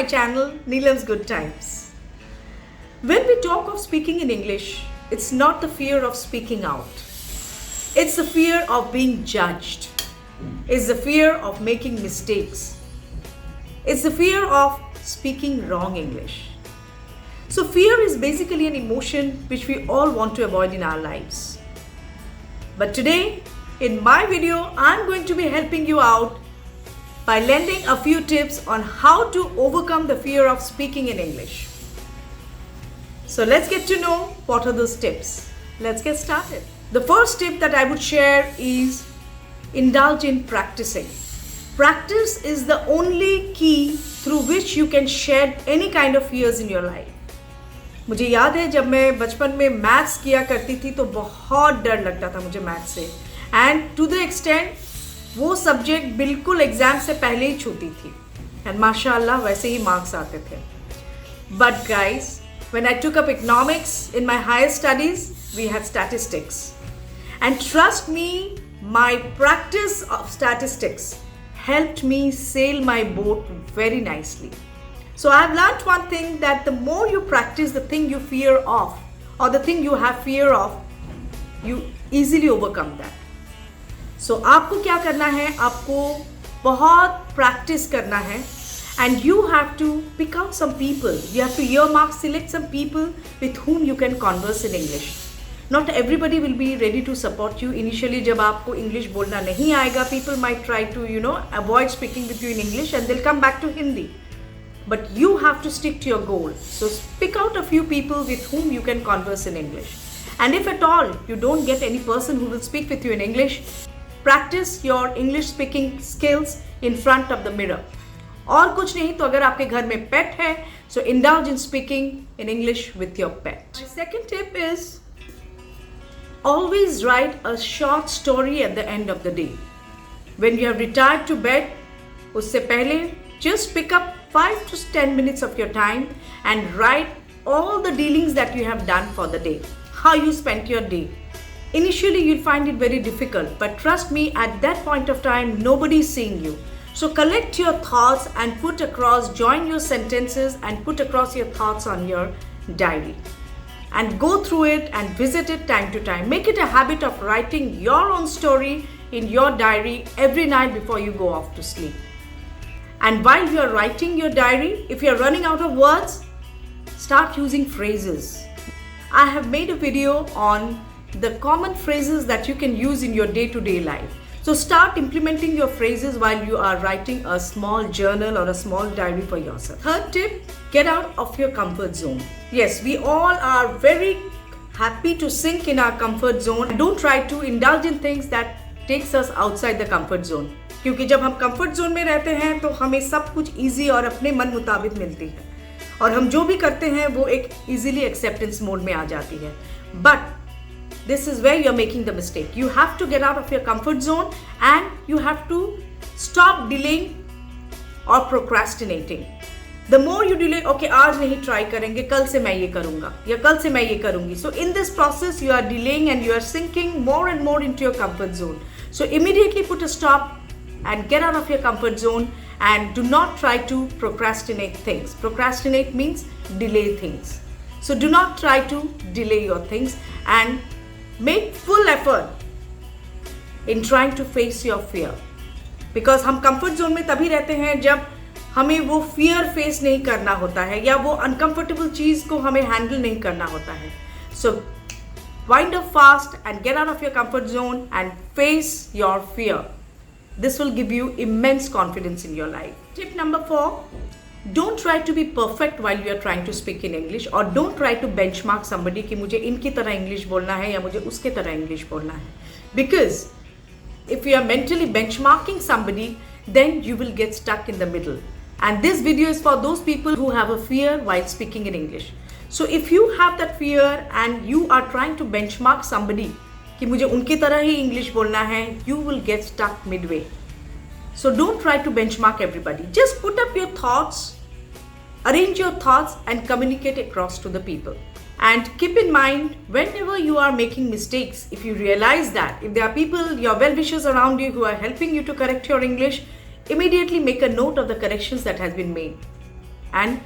channel Neelam's Good Times. When we talk of speaking in English, it's not the fear of speaking out. It's the fear of being judged. It's the fear of making mistakes. It's the fear of speaking wrong English. So fear is basically an emotion which we all want to avoid in our lives. But today, in my video, I'm going to be helping you out by lending a few tips on how to overcome the fear of speaking in English. So let's get to know what are those tips. Let's get started. The first tip that I would share is indulge in practicing. Practice is the only key through which you can shed any kind of fears in your life. मुझे याद है जब मैं बचपन में maths किया करती थी तो बहुत डर लगता था मुझे मैथ्स से, एंड टू द एक्सटेंट वो सब्जेक्ट बिल्कुल एग्जाम से पहले ही छूती थी, एंड माशाल्लाह वैसे ही मार्क्स आते थे. But guys, when I took up economics in my higher studies we had statistics, and trust me, my practice of statistics helped me sail my boat very nicely. So I've learned one thing, that the more you practice the thing you fear of or the thing you have fear of, you easily overcome that. So आपको क्या करना है, आपको बहुत practice करना है, and you have to pick out some people. You have to earmark, select some people with whom you can converse in English. Not everybody will be ready to support you. Initially जब आपको English बोलना नहीं आएगा, people might try to avoid speaking with you in English and they'll come back to Hindi. But you have to stick to your goal. So pick out a few people with whom you can converse in English. And if at all you don't get any person who will speak with you in English, practice your English speaking skills in front of the mirror. और कुछ नहीं तो अगर आपके घर में pet है, so indulge in speaking in English with your pet. My second tip is always write a short story at the end of the day. When you have retired to bed, उससे पहले just pick up 5 to 10 minutes of your time and write all the dealings that you have done for the day, how you spent your day. Initially you'll find it very difficult, but trust me, at that point of time nobody is seeing you. So collect your thoughts and join your sentences and put across your thoughts on your diary. And go through it and visit it time to time. Make it a habit of writing your own story in your diary every night before you go off to sleep. And while you are writing your diary, if you are running out of words, start using phrases. I have made a video on the common phrases that you can use in your day-to-day life. So start implementing your phrases while you are writing a small journal or a small diary for yourself. Third tip, get out of your comfort zone. Yes, we all are very happy to sink in our comfort zone. Don't try to indulge in things that takes us outside the comfort zone. क्योंकि जब हम comfort zone में रहते हैं तो हमें सब कुछ इजी और अपने मन मुताबिक मिलती है, और हम जो भी करते हैं वो एक इजीली एक्सेप्टेंस मोड में आ जाती है. But this is where you're making the mistake. You have to get out of your comfort zone and you have to stop delaying or procrastinating. The more you delay, okay, आज नहीं try करेंगे, कल से मैं ये करूँगा या कल से मैं ये करूँगी. So in this process you are delaying and you are sinking more and more into your comfort zone. So immediately put a stop and get out of your comfort zone and do not try to procrastinate things. Procrastinate means delay things. So do not try to delay your things and make full effort in trying to face your fear. Because हम comfort zone में तभी रहते हैं जब हमें वो fear face नहीं करना होता है या वो uncomfortable चीज़ को हमें handle नहीं करना होता है. So wind up fast and get out of your comfort zone and face your fear. This will give you immense confidence in your life. Tip number 4, don't try to be perfect while you are trying to speak in English, or don't try to benchmark somebody कि मुझे इनकी तरह English बोलना है या मुझे उसके तरह English बोलना है. Because if you are mentally benchmarking somebody, then you will get stuck in the middle. And this video is for those people who have a fear while speaking in English. So if you have that fear and you are trying to benchmark somebody कि मुझे उनकी तरह ही English बोलना है, you will get stuck midway. So don't try to benchmark everybody. Just put up your thoughts, arrange your thoughts and communicate across to the people. And keep in mind, whenever you are making mistakes, if you realize that, if there are people, your well-wishers around you who are helping you to correct your English, immediately make a note of the corrections that has been made. and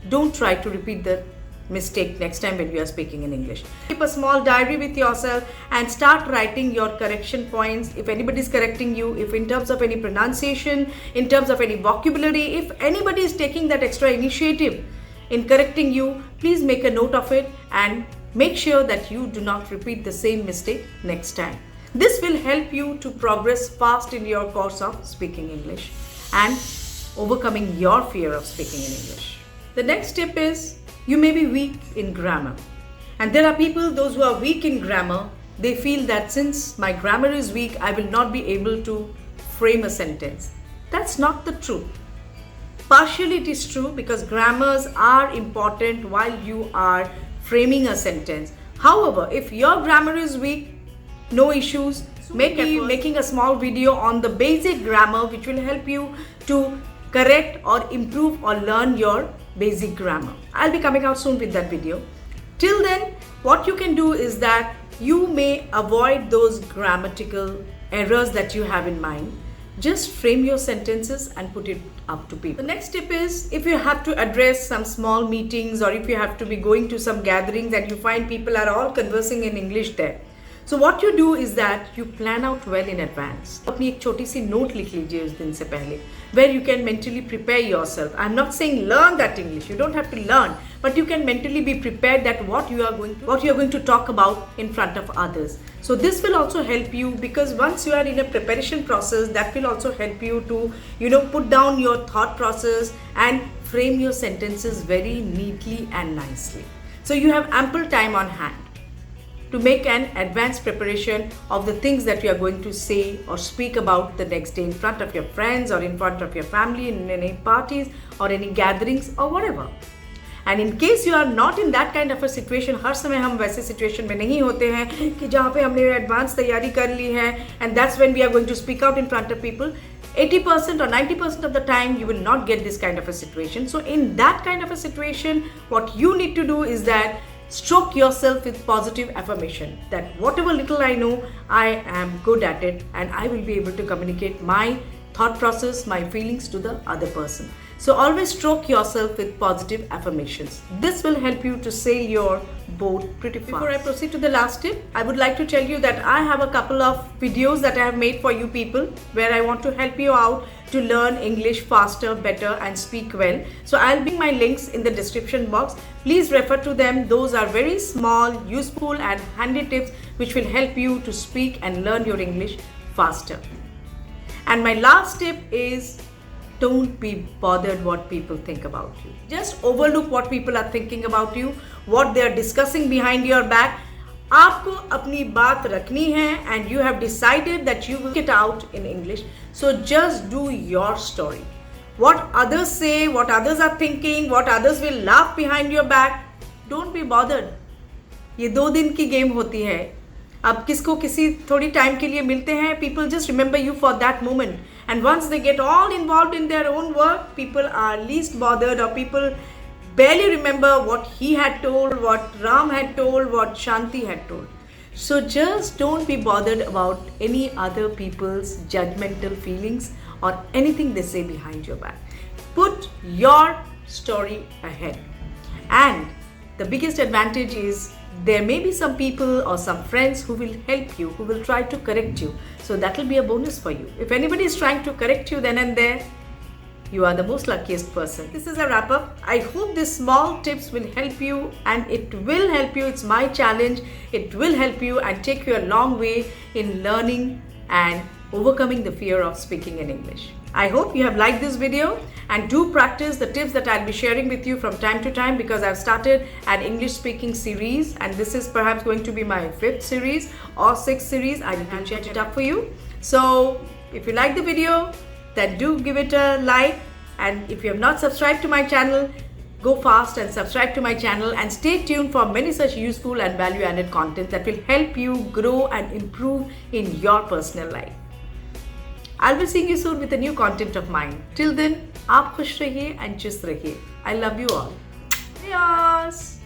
don't try to repeat the mistake next time when you are speaking in English. Keep a small diary with yourself and start writing your correction points. If anybody is correcting you, if in terms of any pronunciation, in terms of any vocabulary, if anybody is taking that extra initiative in correcting you, please make a note of it and make sure that you do not repeat the same mistake next time. This will help you to progress fast in your course of speaking English and overcoming your fear of speaking in English. The next tip is, you may be weak in grammar. And there are people, those who are weak in grammar, they feel that since my grammar is weak, I will not be able to frame a sentence. That's not the truth. Partially it is true because grammars are important while you are framing a sentence. However, if your grammar is weak, no issues. Making a small video on the basic grammar which will help you to correct or improve or learn your basic grammar. I'll be coming out soon with that video. Till then, what you can do is that you may avoid those grammatical errors that you have in mind. Just frame your sentences and put it up to people. The next tip is, if you have to address some small meetings or if you have to be going to some gatherings and you find people are all conversing in English there. So what you do is that you plan out well in advance. अपनी एक छोटी सी note लिख लीजिए उस दिन से पहले, where you can mentally prepare yourself. I'm not saying learn that English. You don't have to learn, but you can mentally be prepared that what you are going to talk about in front of others. So this will also help you, because once you are in a preparation process, that will also help you to put down your thought process and frame your sentences very neatly and nicely. So you have ample time on hand to make an advanced preparation of the things that you are going to say or speak about the next day in front of your friends or in front of your family, in any parties or any gatherings or whatever. And in case you are not in that kind of a situation, हर समय हम वैसे situation में नहीं होते हैं कि जहाँ पे हमने advanced तैयारी कर ली है, and that's when we are going to speak out in front of people. 80% or 90% of the time you will not get this kind of a situation. So in that kind of a situation, what you need to do is that stroke yourself with positive affirmation that whatever little I know, I am good at it and I will be able to communicate my thought process, my feelings to the other person. So always stroke yourself with positive affirmations. This will help you to sail your boat pretty fast. Before I proceed to the last tip, I would like to tell you that I have a couple of videos that I have made for you people where I want to help you out to learn English faster, better and speak well. So I'll bring my links in the description box. Please refer to them. Those are very small, useful and handy tips which will help you to speak and learn your English faster. And my last tip is, don't be bothered what people think about you. Just overlook what people are thinking about you, what they are discussing behind your back. आपको अपनी बात रखनी है and you have decided that you will get out in English. So just do your story. What others say, what others are thinking, what others will laugh behind your back, don't be bothered. ये 2 दिन की game होती है. अब किसको किसी थोड़ी time के लिए मिलते हैं, people just remember you for that moment. And once they get all involved in their own work, people are least bothered or people barely remember what he had told, what Ram had told, what Shanti had told. So just don't be bothered about any other people's judgmental feelings or anything they say behind your back. Put your story ahead. And the biggest advantage is there may be some people or some friends who will help you, who will try to correct you. So that will be a bonus for you. If anybody is trying to correct you then and there, you are the most luckiest person. This is a wrap up. I hope these small tips will help you and it will help you. It's my challenge. It will help you and take you a long way in learning and overcoming the fear of speaking in English. I hope you have liked this video and do practice the tips that I'll be sharing with you from time to time, because I've started an English speaking series and this is perhaps going to be my 5th series or 6th series. I need to change it up for you. So if you like the video, then do give it a like, and if you have not subscribed to my channel, go fast and subscribe to my channel and stay tuned for many such useful and value-added content that will help you grow and improve in your personal life. I'll be seeing you soon with a new content of mine. Till then, आप खुश रहिए and चुस्त रहिए. I love you all. Yes.